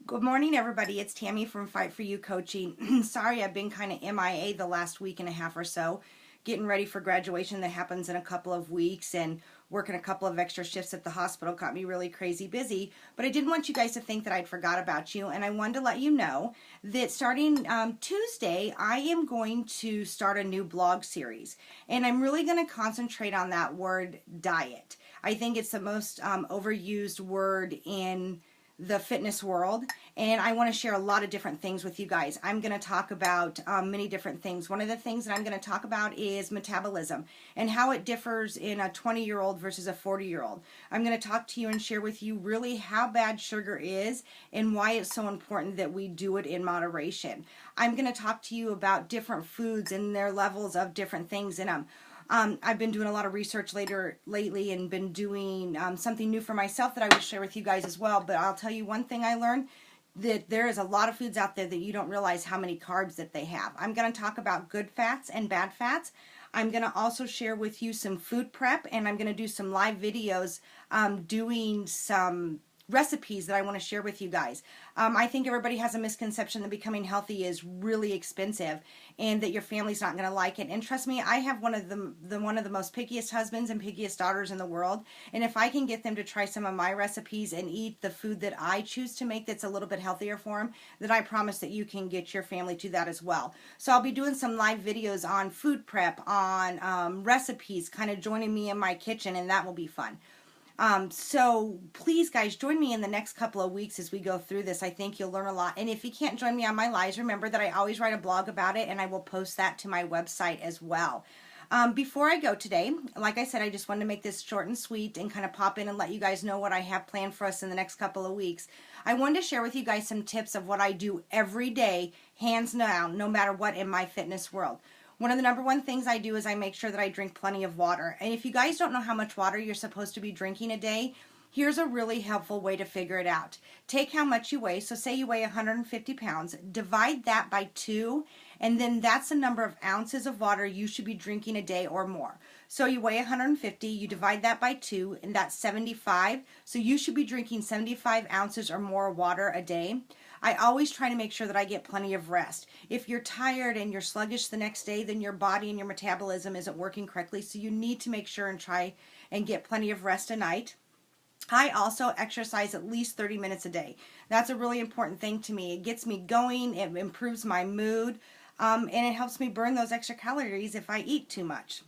Good morning, everybody. It's Tammy from Fight For You Coaching. Sorry, I've been kind of MIA the last week and a half or so, getting ready for graduation that happens in a couple of weeks and working a couple of extra shifts at the hospital got me really crazy busy. But I didn't want you guys to think that I'd forgot about you, and I wanted to let you know that starting Tuesday, I am going to start a new blog series, and I'm really going to concentrate on that word diet. I think it's the most overused word in the fitness world, and I want to share a lot of different things with you guys. I'm going to talk about many different things. One of the things that I'm going to talk about is metabolism and how it differs in a 20-year-old versus a 40-year-old. I'm going to talk to you and share with you really how bad sugar is and why it's so important that we do it in moderation. I'm going to talk to you about different foods and their levels of different things in them. I've been doing a lot of research lately and been doing something new for myself that I will share with you guys as well. But I'll tell you one thing I learned, that there is a lot of foods out there that you don't realize how many carbs that they have. I'm going to talk about good fats and bad fats. I'm going to also share with you some food prep, and I'm going to do some live videos doing some recipes that I want to share with you guys. I think everybody has a misconception that becoming healthy is really expensive and that your family's not going to like it. And trust me, I have one of the most pickiest husbands and pickiest daughters in the world. And if I can get them to try some of my recipes and eat the food that I choose to make that's a little bit healthier for them, then I promise that you can get your family to that as well. So I'll be doing some live videos on food prep, on recipes, kind of joining me in my kitchen, and that will be fun. So please, guys, join me in the next couple of weeks as we go through this. I think you'll learn a lot. And if you can't join me on my lives, remember that I always write a blog about it, and I will post that to my website as well. Before I go today, like I said, I just wanted to make this short and sweet and kind of pop in and let you guys know what I have planned for us in the next couple of weeks. I wanted to share with you guys some tips of what I do every day, hands down, no matter what in my fitness world. One of the number one things I do is I make sure that I drink plenty of water. And if you guys don't know how much water you're supposed to be drinking a day, here's a really helpful way to figure it out. Take how much you weigh. So say you weigh 150 pounds. Divide that by 2, and then that's the number of ounces of water you should be drinking a day or more. So you weigh 150, you divide that by 2, and that's 75. So you should be drinking 75 ounces or more water a day. I always try to make sure that I get plenty of rest. If you're tired and you're sluggish the next day, then your body and your metabolism isn't working correctly. So you need to make sure and try and get plenty of rest a night. I also exercise at least 30 minutes a day. That's a really important thing to me. It gets me going, it improves my mood, and it helps me burn those extra calories if I eat too much.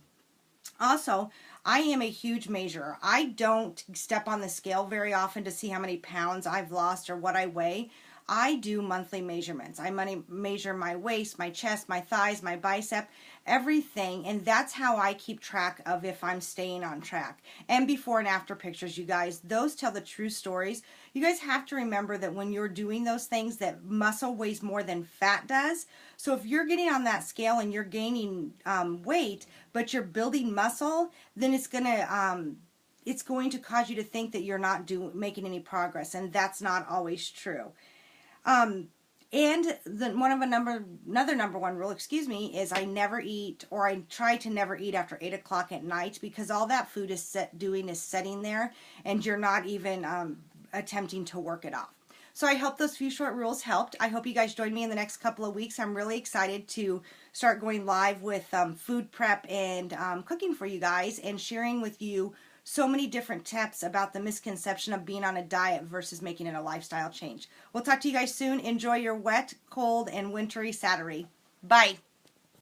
Also, I am a huge measurer. I don't step on the scale very often to see how many pounds I've lost or what I weigh. I do monthly measurements. I measure my waist, my chest, my thighs, my bicep, everything, and that's how I keep track of if I'm staying on track. And before and after pictures, you guys, those tell the true stories. You guys have to remember that when you're doing those things, that muscle weighs more than fat does. So if you're getting on that scale and you're gaining weight, but you're building muscle, then it's going to cause you to think that you're not making any progress, and that's not always true. And another number one rule, is I never eat, or I try to never eat after 8 o'clock at night, because all that food is setting there, and you're not even attempting to work it off. So I hope those few short rules helped. I hope you guys join me in the next couple of weeks. I'm really excited to start going live with food prep and cooking for you guys, and sharing with you so many different tips about the misconception of being on a diet versus making it a lifestyle change. We'll talk to you guys soon. Enjoy your wet, cold, and wintry Saturday. Bye.